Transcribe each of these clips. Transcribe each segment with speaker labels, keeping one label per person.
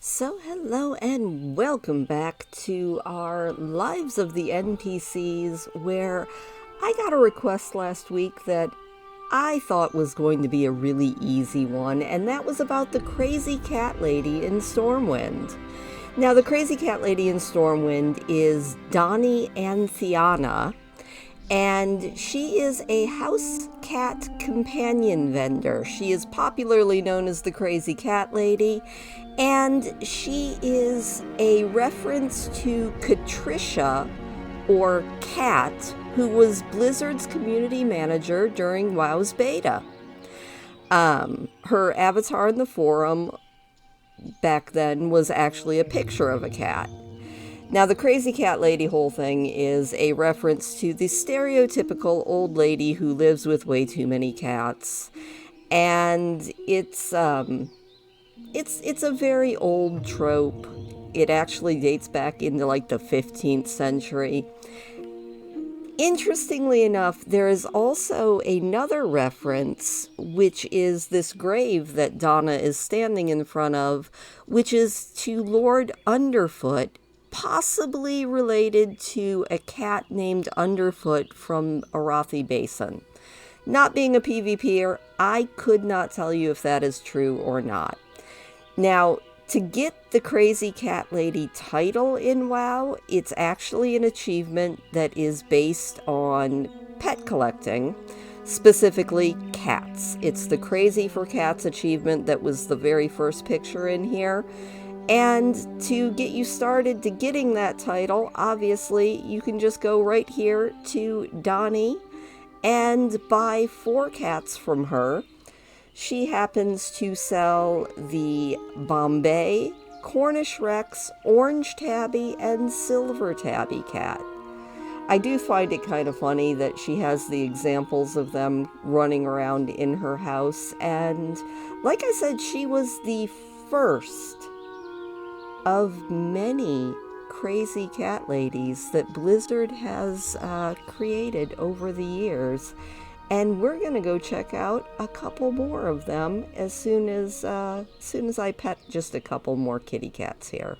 Speaker 1: So hello and welcome back to our Lives of the NPCs, where I got a request last week that I thought was going to be a really easy one, and that was about the crazy cat lady in Stormwind. Now, the crazy cat lady in Stormwind is Donnie Anthiana, and she is a house cat companion vendor. She is popularly known as the Crazy Cat Lady, and she is a reference to Katricia, or Cat, who was Blizzard's community manager during WoW's beta. Her avatar in the forum back then was actually a picture of a cat. Now, the Crazy Cat Lady whole thing is a reference to the stereotypical old lady who lives with way too many cats. And it's a very old trope. It actually dates back into like the 15th century. Interestingly enough, there is also another reference, which is this grave that Donna is standing in front of, which is to Lord Underfoot, possibly related to a cat named Underfoot from Arathi Basin. Not being a PvPer, I could not tell you if that is true or not. Now, to get the Crazy Cat Lady title in WoW, it's actually an achievement that is based on pet collecting, specifically cats. It's the Crazy for Cats achievement that was the very first picture in here. And to get you started to getting that title, obviously, you can just go right here to Donnie and buy 4 cats from her. She happens to sell the Bombay, Cornish Rex, Orange Tabby, and Silver Tabby cat. I do find it kind of funny that she has the examples of them running around in her house, and like I said, she was the first of many crazy cat ladies that Blizzard has created over the years. And we're going to go check out a couple more of them as soon as I pet just a couple more kitty cats here.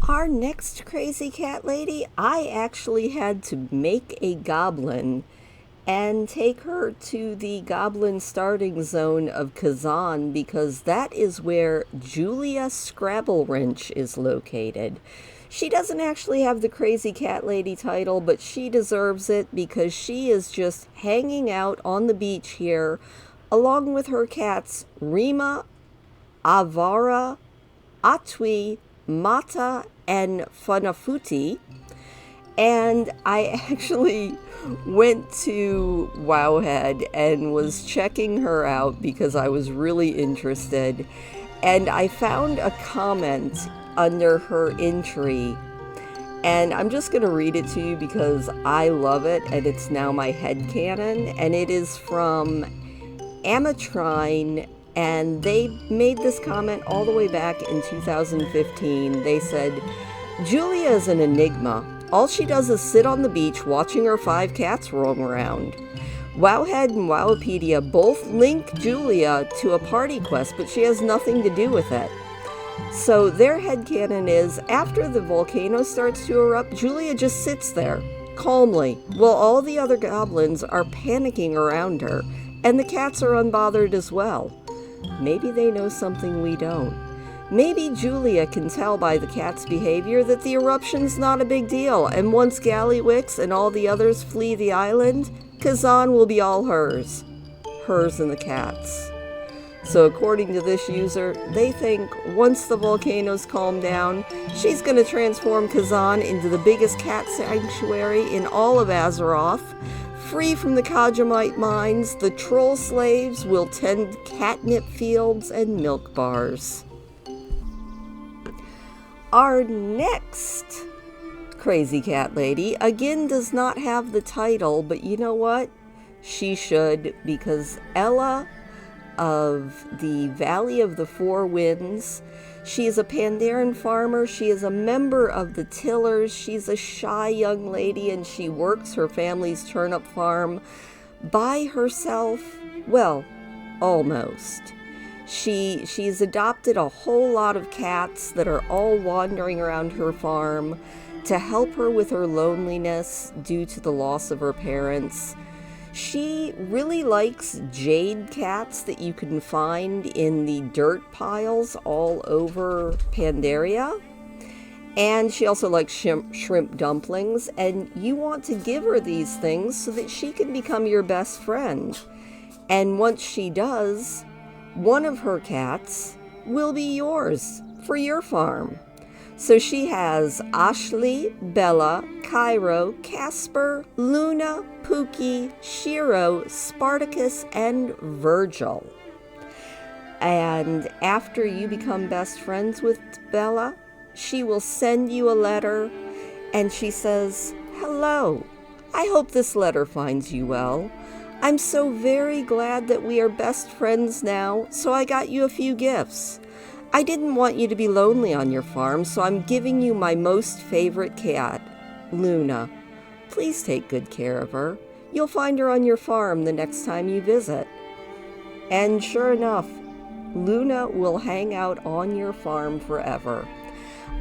Speaker 1: Our next crazy cat lady, I actually had to make a goblin and take her to the goblin starting zone of Kazan, because that is where Julia Scrabblewrench is located. She doesn't actually have the Crazy Cat Lady title, but she deserves it because she is just hanging out on the beach here along with her cats Rima, Avara, Atwi, Mata, and Funafuti. And I actually went to Wowhead and was checking her out because I was really interested. And I found a comment under her entry, and I'm just going to read it to you because I love it, and it's now my headcanon, and it is from Amatrine, and they made this comment all the way back in 2015. They said, "Julia is an enigma. All she does is sit on the beach watching her 5 cats roam around. Wowhead and Wowipedia both link Julia to a party quest, but she has nothing to do with it." So their headcanon is, after the volcano starts to erupt, Julia just sits there, calmly, while all the other goblins are panicking around her, and the cats are unbothered as well. Maybe they know something we don't. Maybe Julia can tell by the cat's behavior that the eruption's not a big deal, and once Gallywix and all the others flee the island, Kazan will be all hers. Hers and the cats. So according to this user, they think once the volcanoes calm down, she's going to transform Kazan into the biggest cat sanctuary in all of Azeroth. Free from the Kajamite mines, the troll slaves will tend catnip fields and milk bars. Our next crazy cat lady, again, does not have the title, but you know what? She should, because Ella of the Valley of the Four Winds. She is a Pandaren farmer. She is a member of the Tillers. She's a shy young lady, and she works her family's turnip farm by herself. Well, almost. She's adopted a whole lot of cats that are all wandering around her farm to help her with her loneliness due to the loss of her parents. She really likes jade cats that you can find in the dirt piles all over Pandaria. And she also likes shrimp dumplings, and you want to give her these things so that she can become your best friend. And once she does, one of her cats will be yours for your farm. So she has Ashley, Bella, Cairo, Casper, Luna, Pookie, Shiro, Spartacus, and Virgil. And after you become best friends with Bella, she will send you a letter, and she says, "Hello, I hope this letter finds you well. I'm so very glad that we are best friends now, so I got you a few gifts. I didn't want you to be lonely on your farm, so I'm giving you my most favorite cat, Luna. Please take good care of her. You'll find her on your farm the next time you visit." And sure enough, Luna will hang out on your farm forever.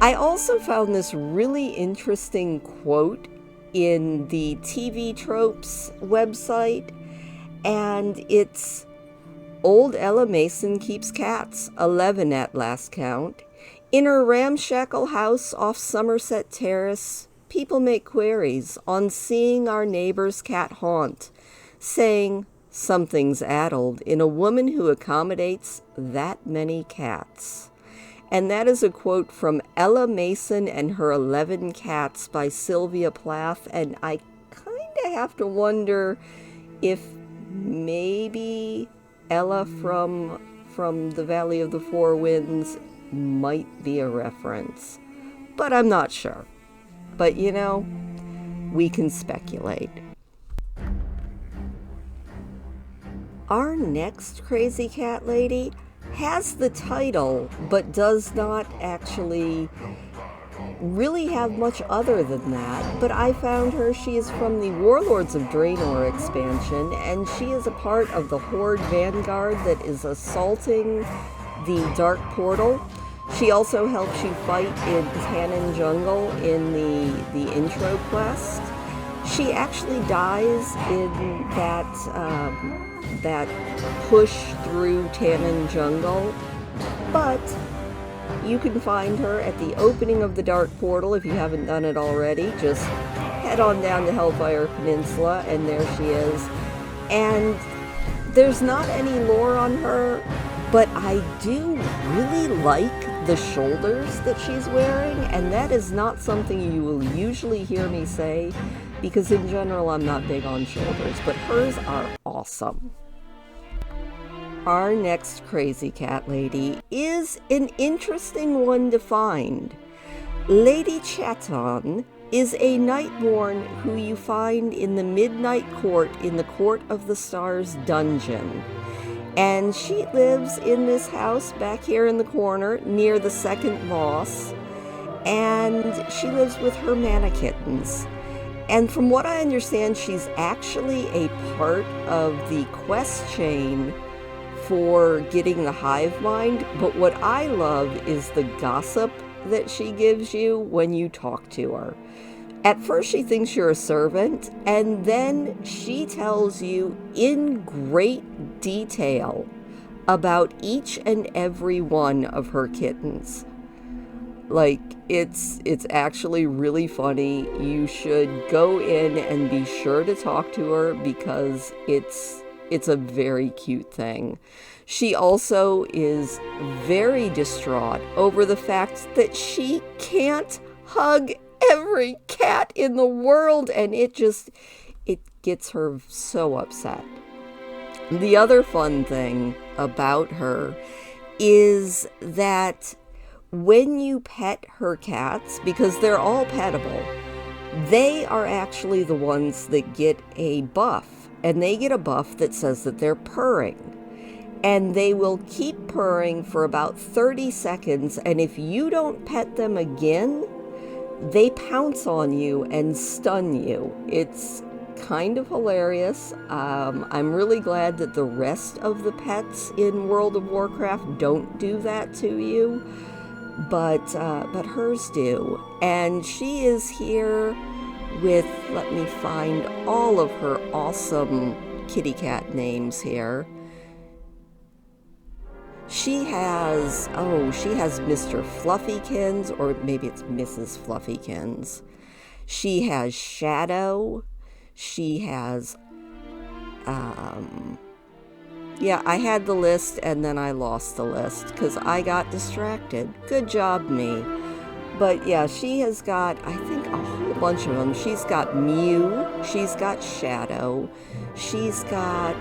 Speaker 1: I also found this really interesting quote in the TV Tropes website, and it's, "Old Ella Mason keeps cats, 11 at last count. In her ramshackle house off Somerset Terrace, people make queries on seeing our neighbor's cat haunt, saying something's addled in a woman who accommodates that many cats." And that is a quote from Ella Mason and Her 11 Cats by Sylvia Plath. And I kind of have to wonder if maybe Ella from the Valley of the Four Winds might be a reference. But I'm not sure. But you know, we can speculate. Our next crazy cat lady has the title, but does not actually really have much other than that. But I found her. She is from the Warlords of Draenor expansion, and she is a part of the Horde Vanguard that is assaulting the Dark Portal. She also helps you fight in Tannin Jungle in the intro quest. She actually dies in that push through Tannin Jungle, but you can find her at the opening of the Dark Portal if you haven't done it already. Just head on down to Hellfire Peninsula, and there she is. And there's not any lore on her, but I do really like the shoulders that she's wearing, and that is not something you will usually hear me say, because in general I'm not big on shoulders, but hers are awesome. Our next crazy cat lady is an interesting one to find. Lady Chatton is a Nightborn who you find in the Midnight Court in the Court of the Stars dungeon. And she lives in this house back here in the corner near the second boss, and she lives with her mana kittens. And from what I understand, she's actually a part of the quest chain for getting the hive mind, but what I love is the gossip that she gives you when you talk to her. At first she thinks you're a servant, and then she tells you in great detail about each and every one of her kittens. Like, it's actually really funny. You should go in and be sure to talk to her, because it's a very cute thing. She also is very distraught over the fact that she can't hug every cat in the world, and it gets her so upset. The other fun thing about her is that when you pet her cats, because they're all pettable, they are actually the ones that get a buff. And they get a buff that says that they're purring. And they will keep purring for about 30 seconds. And if you don't pet them again, they pounce on you and stun you. It's kind of hilarious. I'm really glad that the rest of the pets in World of Warcraft don't do that to you, but hers do. And she is here with, let me find all of her awesome kitty cat names here. She has Mr. Fluffykins, or maybe it's Mrs. Fluffykins. She has Shadow. She has, yeah, I had the list and then I lost the list because I got distracted. Good job, me. But yeah, she has got, I think, a whole bunch of them. She's got Mew. She's got Shadow. She's got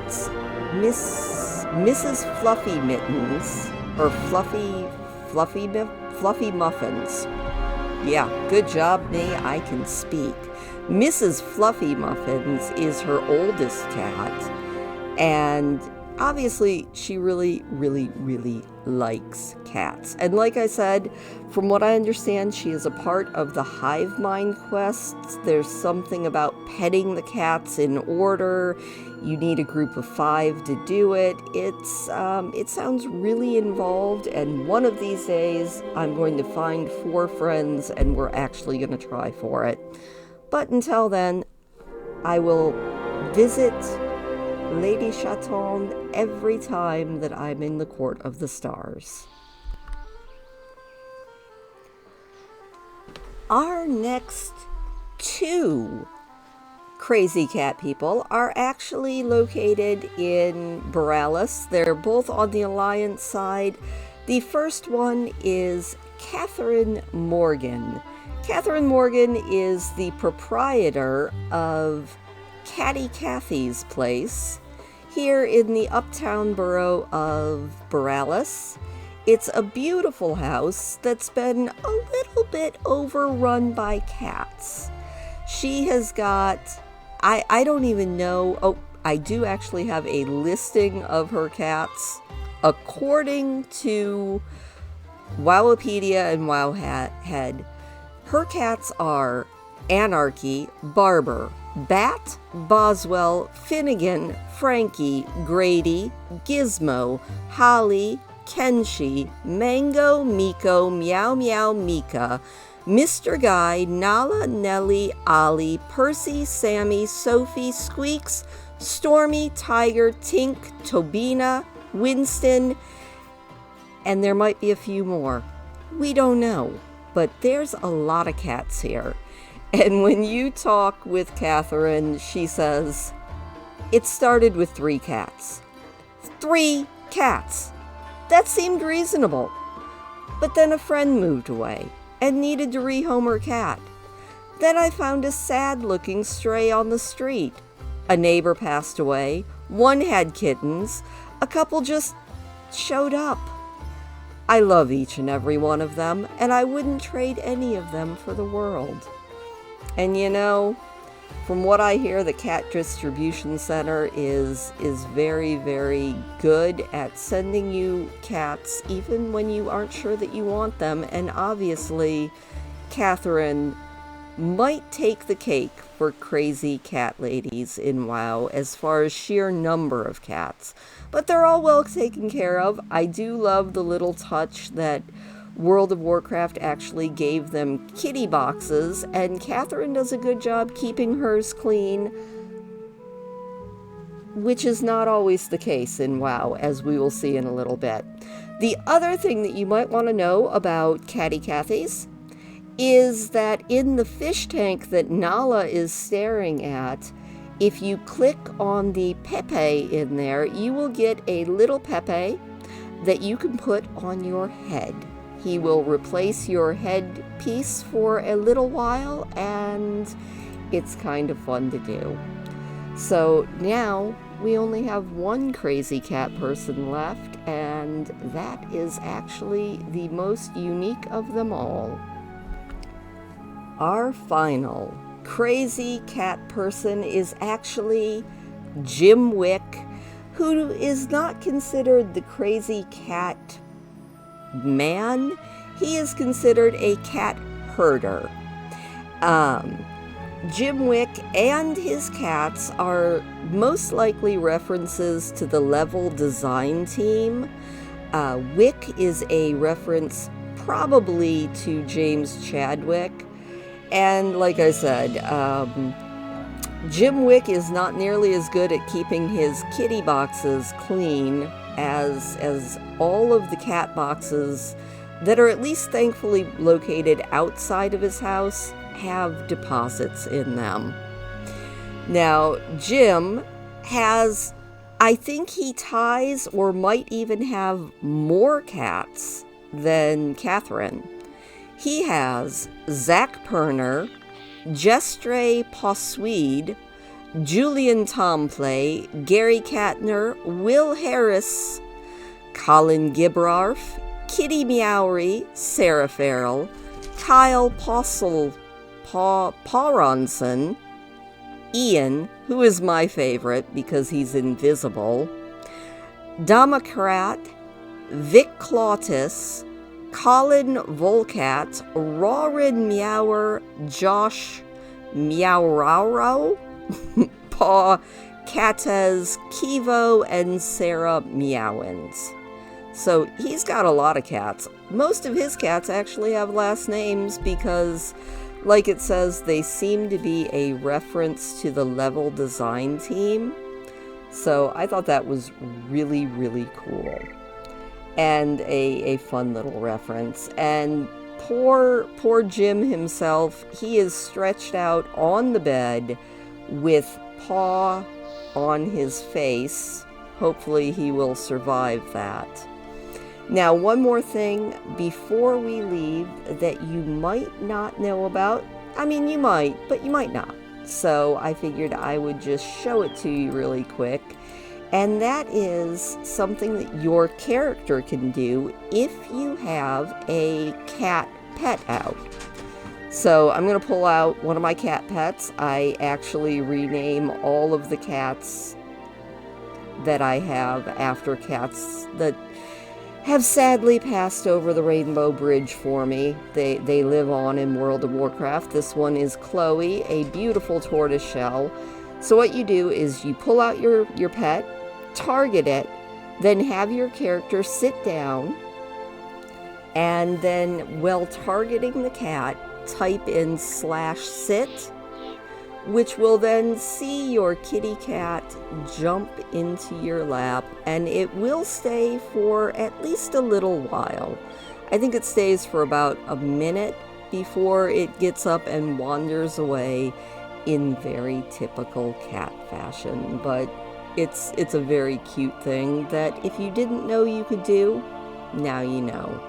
Speaker 1: Mrs. Fluffy Mittens, or Fluffy Muffins. Yeah, good job, me. I can speak. Mrs. Fluffy Muffins is her oldest cat, and obviously she really, really, really likes cats. And like I said, from what I understand, she is a part of the Hive Mind quests. There's something about petting the cats in order. You need a group of 5 to do it. It sounds really involved, and one of these days I'm going to find 4 friends and we're actually going to try for it. But until then, I will visit Lady Chatton every time that I'm in the Court of the Stars. Our next 2 crazy cat people are actually located in Borealis. They're both on the Alliance side. The first one is Catherine Morgan. Catherine Morgan is the proprietor of Catty Cathy's place here in the uptown borough of Borealis. It's a beautiful house that's been a little bit overrun by cats. She has got, I don't even know, oh, I do actually have a listing of her cats. According to Wowipedia and Wowhead, her cats are Anarchy, Barber, Bat, Boswell, Finnegan, Frankie, Grady, Gizmo, Holly, Kenshi, Mango, Miko, Meow Meow Mika, Mr. Guy, Nala, Nelly, Ollie, Percy, Sammy, Sophie, Squeaks, Stormy, Tiger, Tink, Tobina, Winston, and there might be a few more. We don't know, but there's a lot of cats here. And when you talk with Catherine, she says, it started with 3 cats. 3 cats! That seemed reasonable. But then a friend moved away and needed to rehome her cat. Then I found a sad-looking stray on the street. A neighbor passed away. 1 had kittens. A couple just showed up. I love each and every one of them, and I wouldn't trade any of them for the world. And you know, from what I hear, the Cat Distribution Center is very, very good at sending you cats even when you aren't sure that you want them. And obviously, Catherine might take the cake for crazy cat ladies in WoW as far as sheer number of cats. But they're all well taken care of. I do love the little touch that World of Warcraft actually gave them kitty boxes, and Catherine does a good job keeping hers clean, which is not always the case in WoW, as we will see in a little bit. The other thing that you might want to know about Catty Cathy's is that in the fish tank that Nala is staring at, if you click on the Pepe in there, you will get a little Pepe that you can put on your head. He will replace your head piece for a little while, and it's kind of fun to do. So now we only have 1 crazy cat person left, and that is actually the most unique of them all. Our final crazy cat person is actually Jim Wick, who is not considered the crazy cat man. He is considered a cat herder. Jim Wick and his cats are most likely references to the level design team. Wick is a reference probably to James Chadwick. And like I said, Jim Wick is not nearly as good at keeping his kitty boxes clean as all of the cat boxes that are at least thankfully located outside of his house have deposits in them. Now, Jim has, I think he ties or might even have more cats than Catherine. He has Zach Perner, Jestray Possuede, Julian Tomplay, Gary Katner, Will Harris, Colin Gibrarf, Kitty Meowery, Sarah Farrell, Kyle Pauronson, Ian, who is my favorite because he's invisible, Democrat, Vic Clautis, Colin Volcat, Rawrin Meower, Josh Meowraro, Paw Katez, Kivo, and Sarah Meowins. So he's got a lot of cats. Most of his cats actually have last names because, like it says, they seem to be a reference to the level design team. So I thought that was really, really cool. And a fun little reference. And poor Jim himself, he is stretched out on the bed with Paw on his face. Hopefully he will survive that. Now, one more thing before we leave that you might not know about. I mean, you might, but you might not. So I figured I would just show it to you really quick. And that is something that your character can do if you have a cat pet out. So I'm going to pull out one of my cat pets. I actually rename all of the cats that I have after cats that have sadly passed over the Rainbow Bridge for me. They live on in World of Warcraft. This one is Chloe, a beautiful tortoiseshell. So what you do is you pull out your pet, target it, then have your character sit down, and then while targeting the cat, type in /sit, which will then see your kitty cat jump into your lap, and it will stay for at least a little while. I think it stays for about a minute before it gets up and wanders away in very typical cat fashion. But it's a very cute thing that if you didn't know you could do, now you know.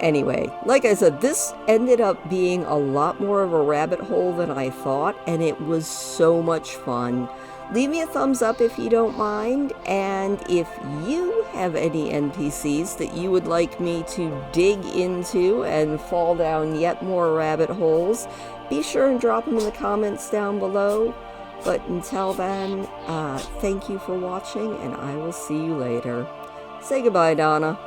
Speaker 1: Anyway, like I said, this ended up being a lot more of a rabbit hole than I thought, and it was so much fun. Leave me a thumbs up if you don't mind, and if you have any NPCs that you would like me to dig into and fall down yet more rabbit holes, be sure and drop them in the comments down below. But until then, thank you for watching, and I will see you later. Say goodbye, Donna.